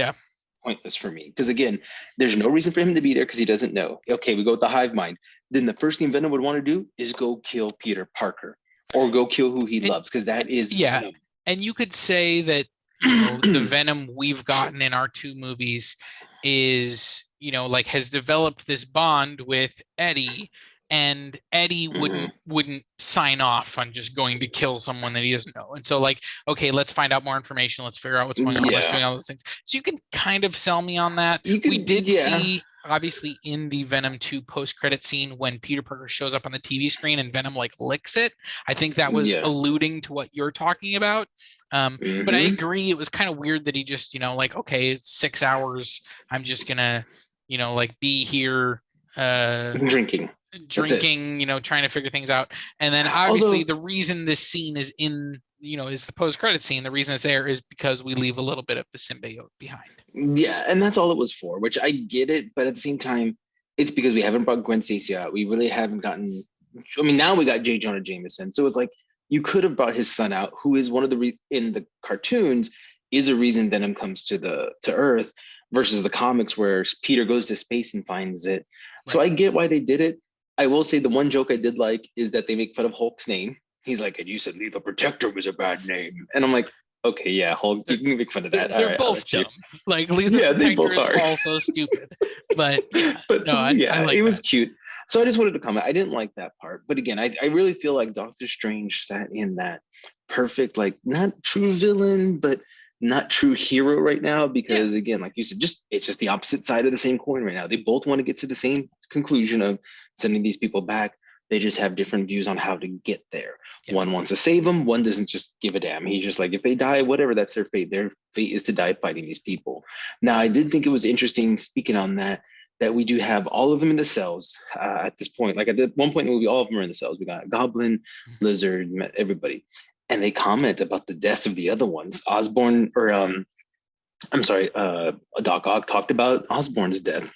pointless for me. Because again, there's no reason for him to be there because he doesn't know. Okay, we go with the hive mind. Then the first thing Venom would want to do is go kill Peter Parker or go kill who he loves, because that is Venom. And you could say that, the Venom we've gotten in our 2 movies is, like has developed this bond with Eddie, and Eddie wouldn't sign off on just going to kill someone that he doesn't know. And so like, okay, let's find out more information. Let's figure out what's going on. Let's do all those things. So you can kind of sell me on that. We did see, obviously, in the Venom 2 post-credit scene when Peter Parker shows up on the TV screen and Venom like licks it. I think that was alluding to what you're talking about. But I agree, it was kind of weird that he just, like, okay, 6 hours, I'm just gonna, like be here drinking, trying to figure things out. And then obviously the reason this scene is in, is the post-credit scene, the reason it's there is because we leave a little bit of the symbiote behind. Yeah, and that's all it was for, which I get it, but at the same time, it's because we haven't brought Gwen Stacy out. We really haven't gotten, I mean, now we got J. Jonah Jameson. So it's like, you could have brought his son out, who is one of the, in the cartoons, is a reason Venom comes to Earth, versus the comics where Peter goes to space and finds it. Right. So I get why they did it. I will say the one joke I did like is that they make fun of Hulk's name. He's like, and you said Lethal Protector was a bad name. And I'm like, okay, yeah, Hulk, you can make fun of that. They're both dumb. Like Lethal Protector is also stupid. But no, I like it was cute. So I just wanted to comment. I didn't like that part. But again, I really feel like Doctor Strange sat in that perfect, like not true villain, but not true hero right now, because again, like you said, it's just the opposite side of the same coin right now. They both want to get to the same conclusion of sending these people back. They just have different views on how to get there. One wants to save them, one doesn't just give a damn. He's just like, if they die, whatever, that's their fate. Their fate is to die fighting these people. Now, I did think it was interesting, speaking on that we do have all of them in the cells at this point. Like at one point in the movie, all of them are in the cells. We got Goblin, Lizard, everybody. And they comment about the deaths of the other ones. Osborn, or Doc Ock talked about Osborn's death.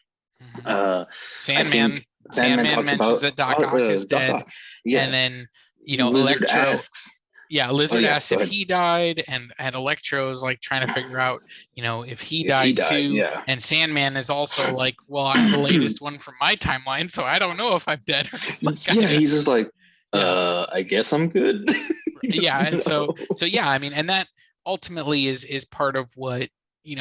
Sandman talks mentions about that Doc Ock is dead. Yeah. And then, Lizard Electro asks. Yeah, Lizard asks if he died, and Electro's like trying to figure out, if he died too. Yeah. And Sandman is also like, well, I'm the latest one from my timeline, so I don't know if I'm dead or not. He's just like, I guess I'm good. And so yeah, I mean, and that ultimately is part of what,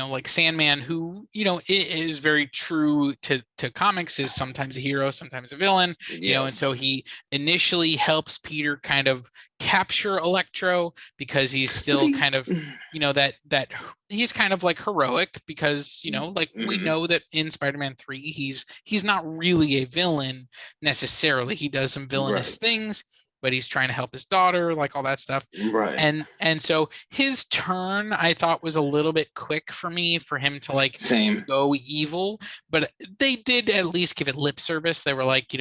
like Sandman, who, is very true to comics, is sometimes a hero, sometimes a villain, and so he initially helps Peter kind of capture Electro, because he's still kind of, that he's kind of like heroic, because, like we know that in Spider-Man 3, he's not really a villain necessarily. He does some villainous things, but he's trying to help his daughter, like all that stuff. Right. And so his turn, I thought, was a little bit quick for me, for him to like go evil, but they did at least give it lip service. They were like,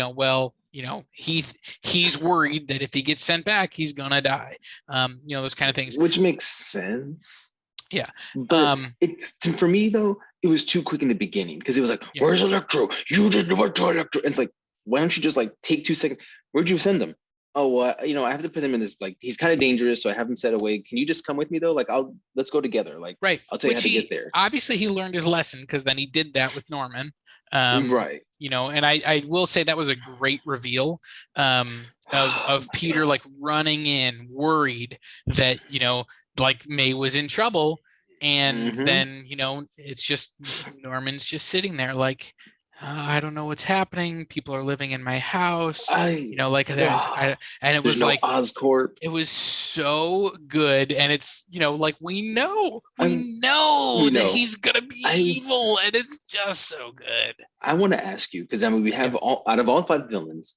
he's worried that if he gets sent back, he's gonna die. Those kind of things. Which makes sense. Yeah. But for me though, it was too quick in the beginning, because it was like, where's Electro? You didn't want to Electro. And it's like, why don't you just like take 2 seconds? Where'd you send him? Oh, I have to put him in this, like, he's kind of dangerous, so I have him set away. Can you just come with me though? Like, let's go together. Like, I'll tell you how to get there. Obviously, he learned his lesson, because then he did that with Norman. Right. And I will say that was a great reveal of Peter like running in, worried that like May was in trouble, and then it's just Norman's just sitting there like, I don't know what's happening. People are living in my house. And it was like Oscorp. It was so good, and it's like we know that he's gonna be evil, and it's just so good. I want to ask you, because I mean, we have out of all 5 villains,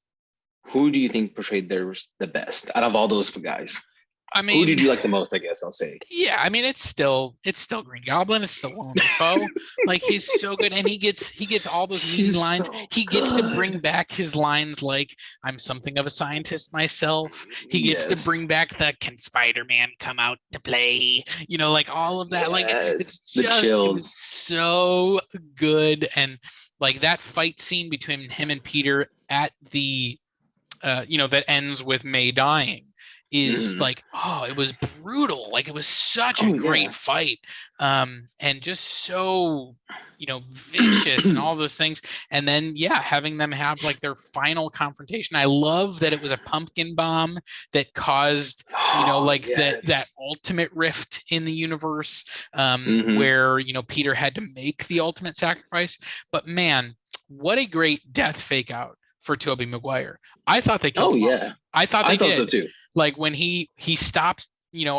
who do you think portrayed theirs the best out of all those guys? I mean, who did you like the most? I guess I'll say. Yeah, I mean, it's still Green Goblin. It's still Willem Dafoe. Like, he's so good, and he gets all those mean lines. So he gets to bring back his lines like, "I'm something of a scientist myself." He gets to bring back the "Can Spider-Man come out to play?" Like all of that. Like, it's just it was so good, and like that fight scene between him and Peter at the, that ends with May dying. is Mhm. like, oh, it was brutal. Like it was such a great fight. And just so, vicious and all those things. And then, yeah, having them have like their final confrontation. I love that it was a pumpkin bomb that caused, like that ultimate rift in the universe, where, Peter had to make the ultimate sacrifice. But man, what a great death fake out for Tobey Maguire. I thought they killed him off. I thought they so did. too. Like when he stops,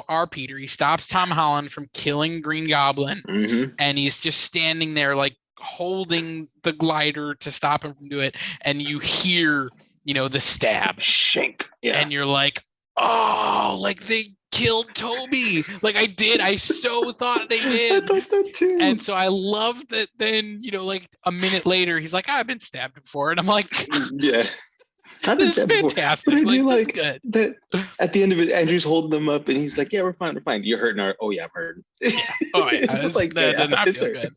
our Peter, he stops Tom Holland from killing Green Goblin, and he's just standing there like holding the glider to stop him from doing it, and you hear, the stab, shank, and you're like, oh, like they killed Toby. Like I so thought they did. I thought that too. And so I love that then, like a minute later, he's like, I've been stabbed before. And I'm like, yeah. This is fantastic. But I do like good. That at the end of it, Andrew's holding them up and he's like, yeah, we're fine. You're hurting oh yeah, I'm hurting. Yeah. Oh yeah. That does not feel good.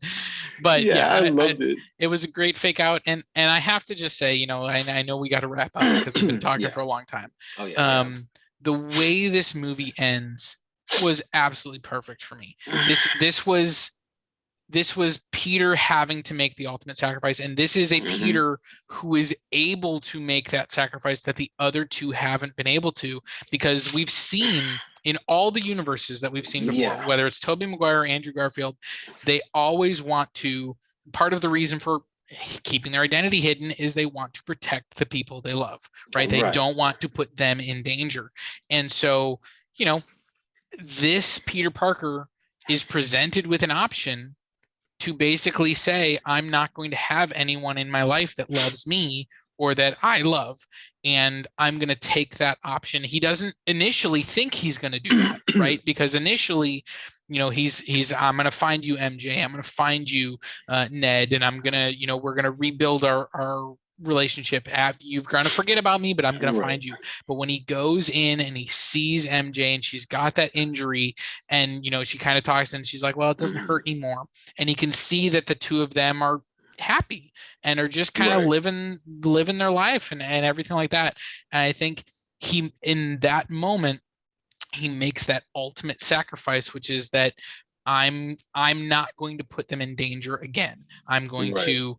But yeah, I loved it. It was a great fake out. And I have to just say, I know we got to wrap up because we've been talking for a long time. Oh yeah. The way this movie ends was absolutely perfect for me. This was Peter having to make the ultimate sacrifice, and this is a Peter who is able to make that sacrifice that the other two haven't been able to, because we've seen in all the universes that we've seen before, whether it's Tobey Maguire or Andrew Garfield, they always want to, part of the reason for keeping their identity hidden is they want to protect the people they love, right? They don't want to put them in danger. And so, this Peter Parker is presented with an option to basically say, I'm not going to have anyone in my life that loves me or that I love, and I'm going to take that option. He doesn't initially think he's going to do that, right? Because initially, he's I'm going to find you, MJ. I'm going to find you, Ned, and I'm going to, we're going to rebuild our relationship. You're going to forget about me, but I'm going to find you. But when he goes in and he sees MJ and she's got that injury, and she kind of talks and she's like, well, it doesn't hurt anymore, and he can see that the two of them are happy and are just kind of living their life and everything like that. And I think he, in that moment, he makes that ultimate sacrifice, which is that I'm not going to put them in danger again. I'm going to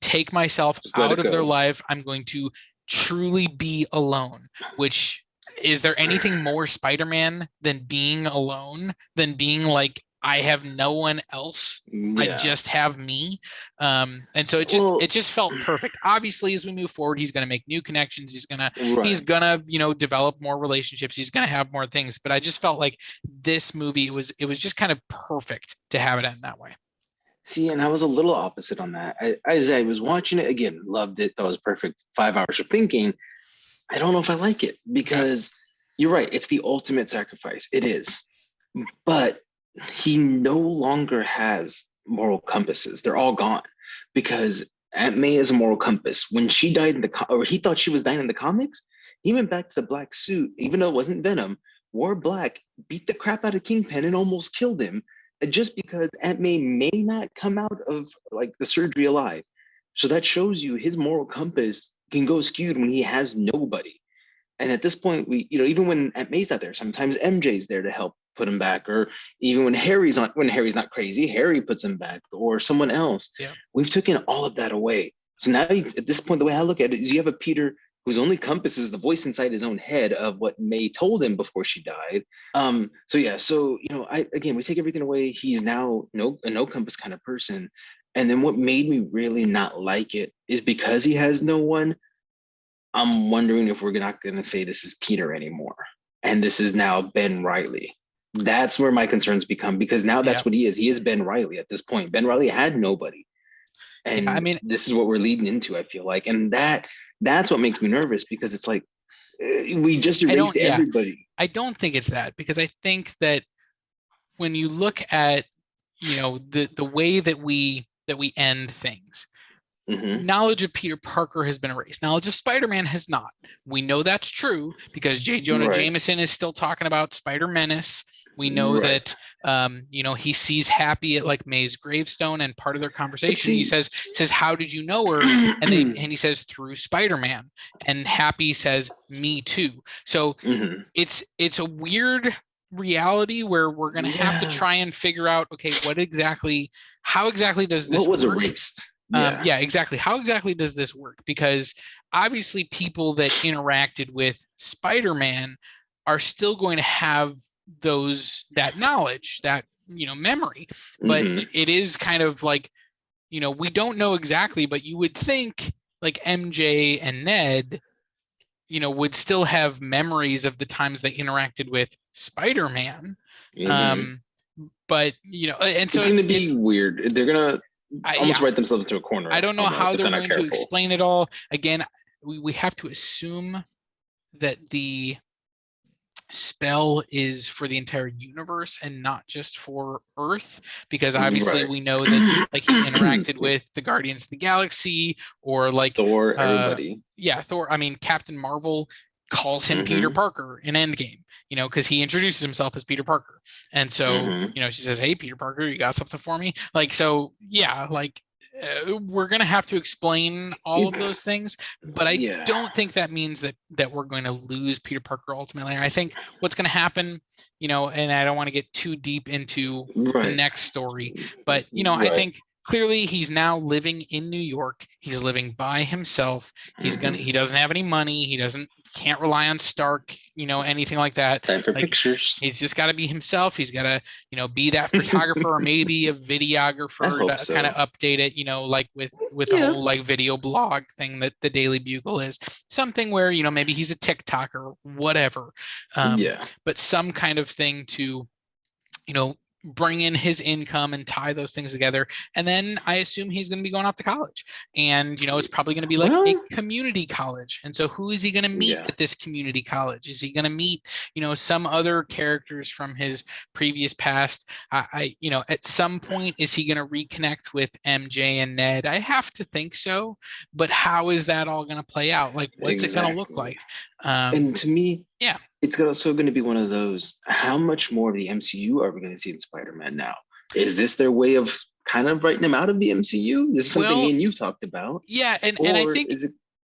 take myself out of their life. I'm going to truly be alone, which, is there anything more Spider-Man than being alone, than being like, I have no one else. I just have me. And so it just felt perfect. Obviously, as we move forward, he's going to make new connections. He's going to, develop more relationships. He's going to have more things. But I just felt like this movie, it was just kind of perfect to have it end that way. See, and I was a little opposite on that. As I was watching it, again, loved it. That was perfect. 5 hours of thinking. I don't know if I like it, because you're right. It's the ultimate sacrifice. It is. But he no longer has moral compasses. They're all gone, because Aunt May is a moral compass. When she died or he thought she was dying in the comics, he went back to the black suit, even though it wasn't Venom, wore black, beat the crap out of Kingpin and almost killed him, just because Aunt may not come out of like the surgery alive. So that shows you his moral compass can go skewed when he has nobody. And at this point, we, even when Aunt May's not there, sometimes MJ's there to help put him back, or even when Harry's not crazy, Harry puts him back, or someone else. We've taken all of that away. So now at this point, the way I look at it is you have a Peter whose only compass is the voice inside his own head of what May told him before she died. We take everything away. He's now a no compass kind of person. And then what made me really not like it is because he has no one. I'm wondering if we're not going to say this is Peter anymore, and this is now Ben Reilly. That's where my concerns become, because now that's what he is. He is Ben Reilly at this point. Ben Reilly had nobody. And this is what we're leading into, I feel like. And that's what makes me nervous, because it's like, we just erased everybody. I don't think it's that, because I think that when you look at, the way that we end things, knowledge of Peter Parker has been erased. Knowledge of Spider-Man has not. We know that's true because J. Jonah Jameson is still talking about Spider-Menace. We know that He sees Happy at like May's gravestone, and part of their conversation, he says, how did you know her? And he says, through Spider-Man. And Happy says, me too. So it's a weird reality where we're going to have to try and figure out, okay, how exactly does this what was work? Erased? Exactly. How exactly does this work? Because obviously people that interacted with Spider-Man are still going to have that knowledge, that memory, but it is kind of like, we don't know exactly, but you would think like MJ and Ned would still have memories of the times they interacted with Spider-Man. But and so it's gonna be weird. They're gonna almost write themselves into a corner. I don't know how they're going to explain it all. Again, we have to assume that the spell is for the entire universe and not just for Earth, because obviously we know that like he interacted with the Guardians of the Galaxy, or like Thor, everybody. Thor. I mean, Captain Marvel calls him Peter Parker in Endgame, because he introduces himself as Peter Parker. And so, she says, hey, Peter Parker, you got something for me? Like, so yeah, like we're going to have to explain all of those things, but I don't think that means that we're going to lose Peter Parker ultimately. I think what's going to happen, and I don't want to get too deep into the next story, but I think clearly he's now living in New York. He's living by himself. He doesn't have any money. He can't rely on Stark, anything like that. Time for like, pictures. He's just got to be himself. He's got to, be that photographer or maybe a videographer to kind of update it, like with a whole like video blog thing that the Daily Bugle is. Something where, maybe he's a TikToker, whatever. But some kind of thing to, bring in his income and tie those things together. And then I assume he's going to be going off to college, and it's probably going to be like a community college. And so who is he going to meet at this community college? Is he going to meet some other characters from his previous past? At some point, is he going to reconnect with MJ and Ned? I have to think so, but how is that all going to play out? Like, what's it going to look like? And to me, it's also going to be one of those, how much more of the MCU are we going to see in Spider-Man now? Is this their way of kind of writing him out of the MCU? This is something me and you talked about. Yeah, and I think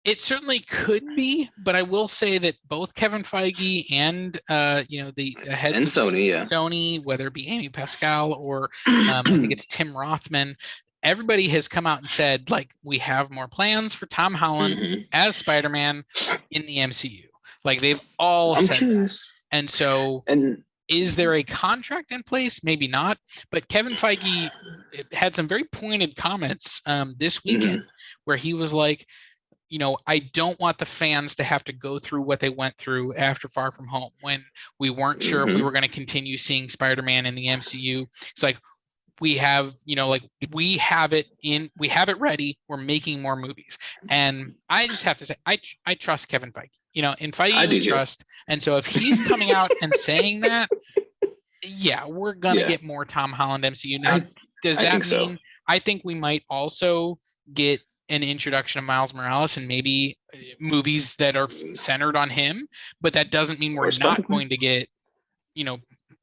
it certainly could be, but I will say that both Kevin Feige and the heads and of Sony, whether it be Amy Pascal or I think it's Tim Rothman, everybody has come out and said, like, we have more plans for Tom Holland as Spider-Man in the MCU. Like, they've all said that. And so is there a contract in place? Maybe not. But Kevin Feige had some very pointed comments this weekend where he was like, I don't want the fans to have to go through what they went through after Far From Home, when we weren't sure if we were going to continue seeing Spider-Man in the MCU. It's like, we have, we have it ready. We're making more movies. And I just have to say, I trust Kevin Feige. In Feige we trust. And so if he's coming out and saying that, we're gonna get more Tom Holland MCU. Now, does that mean I think we might also get an introduction of Miles Morales and maybe movies that are centered on him, but that doesn't mean we're not going to get,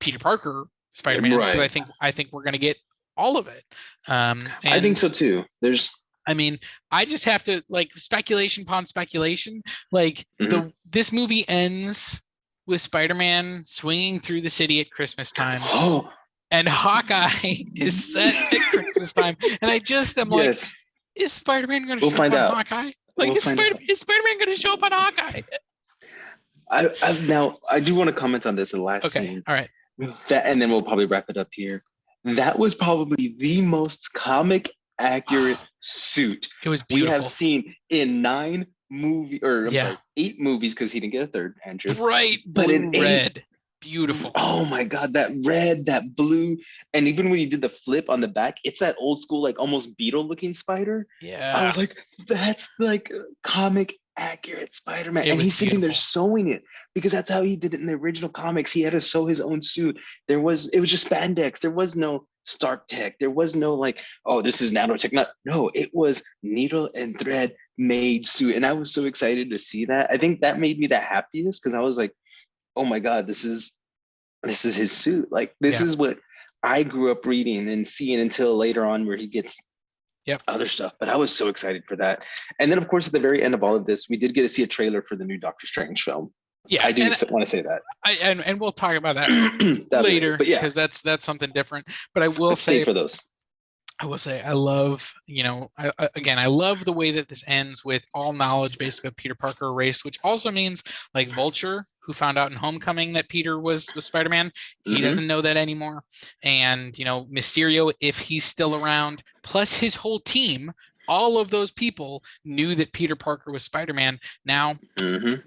Peter Parker Spider-Man, because I think we're gonna get all of it. I think so too. I just have to, like, speculation upon speculation. Like, this movie ends with Spider-Man swinging through the city at Christmas time. And Hawkeye is set at Christmas time. And I'm like, is Spider-Man going to show up on Hawkeye? Like, is Spider-Man going to show up on Hawkeye? Now, I do want to comment on this in the last scene. All right. And then we'll probably wrap it up here. That was probably the most comic accurate suit it was beautiful. We have seen in 8 movies, because he didn't get a third, Andrew. Right, but in red. Beautiful. Oh my God, that red, that blue. And even when he did the flip on the back, it's that old school, like almost beetle looking spider. Yeah. I was like, that's like comic accurate Spider-Man. And he's sitting there sewing it, because that's how he did it in the original comics. He had to sew his own suit. It was just spandex. There was no Stark tech. There was no like, oh, this is nanotech. No, it was needle and thread made suit. And I was so excited to see that. I think that made me the happiest, because I was like, oh my God, this is this is his suit. Like, this is what I grew up reading and seeing until later on where he gets other stuff. But I was so excited for that. And then, of course, at the very end of all of this, we did get to see a trailer for the new Doctor Strange film. Yeah, I do want to say that. And we'll talk about that later, but yeah, because that's something different. But I will say for those. I will say I love, I love the way that this ends with all knowledge basically of Peter Parker erased, which also means like Vulture, who found out in Homecoming that Peter was Spider-Man, he doesn't know that anymore. And, Mysterio, if he's still around, plus his whole team, all of those people knew that Peter Parker was Spider-Man. Now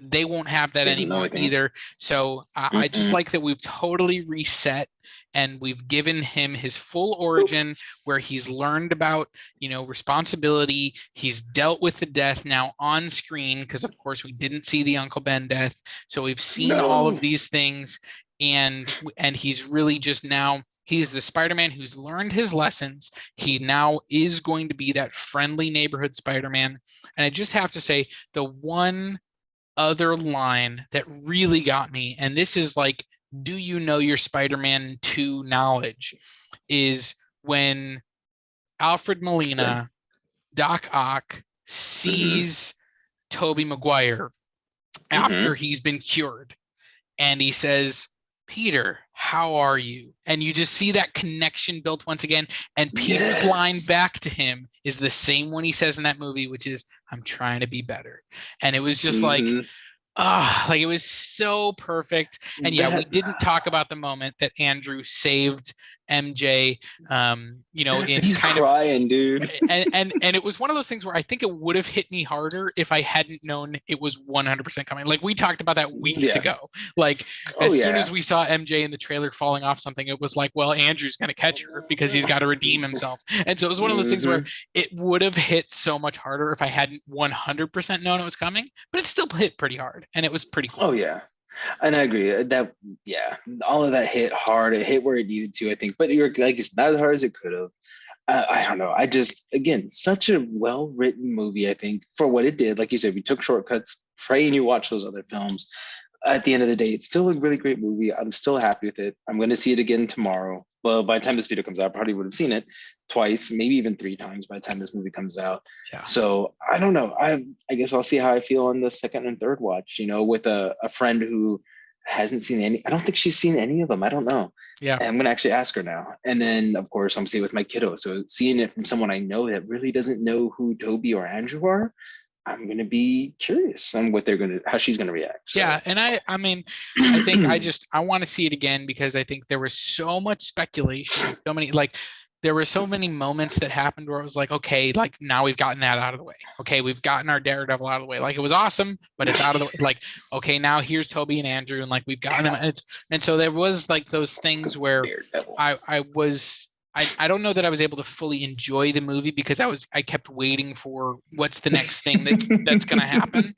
they won't have that anymore either. So I just like that we've totally reset and we've given him his full origin where he's learned about, responsibility. He's dealt with the death now on screen because, of course, we didn't see the Uncle Ben death. So we've seen all of these things and he's really just now, he's the Spider-Man who's learned his lessons. He now is going to be that friendly neighborhood Spider-Man. And I just have to say, the one other line that really got me, and this is like, do you know your Spider-Man 2 knowledge, is when Alfred Molina, Doc Ock, sees Tobey Maguire after he's been cured. And he says, Peter, how are you? And you just see that connection built once again. And Peter's line back to him is the same one he says in that movie, which is, I'm trying to be better. And it was just like, it was so perfect. And we didn't talk about the moment that Andrew saved MJ, he's kind crying, dude. And it was one of those things where I think it would have hit me harder if I hadn't known it was 100% coming. Like we talked about that weeks ago. Like as soon as we saw MJ in the trailer falling off something, it was like, well, Andrew's going to catch her because he's got to redeem himself. And so it was one of those things where it would have hit so much harder if I hadn't 100% known it was coming, but it still hit pretty hard and it was pretty cool. Oh yeah. And I agree that, all of that hit hard. It hit where it needed to, I think. But you're like, it's not as hard as it could have. I don't know. I just, again, such a well-written movie, I think, for what it did. Like you said, we took shortcuts. Pray and you watch those other films. At the end of the day, it's still a really great movie. I'm still happy with it. I'm going to see it again tomorrow. Well, by the time this video comes out, I probably would have seen it twice, maybe even 3 times by the time this movie comes out. Yeah. So I don't know. I guess I'll see how I feel on the second and third watch, with a friend who hasn't seen any. I don't think she's seen any of them. I don't know. Yeah. And I'm going to actually ask her now. And then, of course, I'm seeing it with my kiddo. So seeing it from someone I know that really doesn't know who Tobey or Andrew are, I'm going to be curious on how she's going to react. So. Yeah. And I think I want to see it again because I think there was so much speculation, there were so many moments that happened where it was like, okay, like now we've gotten that out of the way. Okay. We've gotten our Daredevil out of the way. Like it was awesome, but it's out of the way. Like, okay, now here's Tobey and Andrew and like, we've gotten them. And so there was like those things where I don't know that I was able to fully enjoy the movie because I kept waiting for what's the next thing that's going to happen.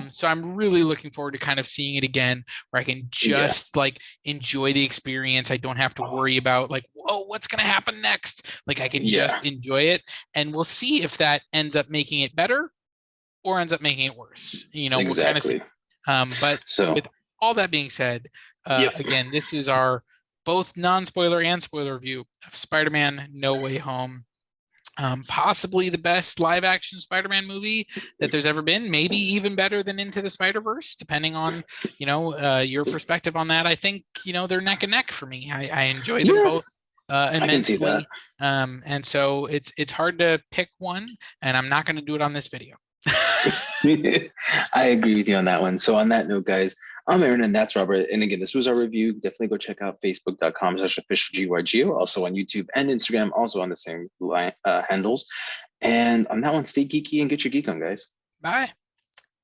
So I'm really looking forward to kind of seeing it again where I can just like enjoy the experience. I don't have to worry about like, whoa, what's going to happen next? Like I can just enjoy it, and we'll see if that ends up making it better or ends up making it worse. We'll kind of see. With all that being said, again, this is our both non-spoiler and spoiler review of Spider-Man No Way Home. Possibly the best live-action Spider-Man movie that there's ever been. Maybe even better than Into the Spider-Verse, depending on your perspective on that. I think they're neck and neck for me. I enjoy them both immensely. And so it's hard to pick one, and I'm not going to do it on this video. I agree with you on that one. So on that note, guys, I'm Aaron and that's Robert. And again, this was our review. Definitely go check out facebook.com/officialGYGO, also on YouTube and Instagram, also on the same handles. And on that one, stay geeky and get your geek on, guys. Bye.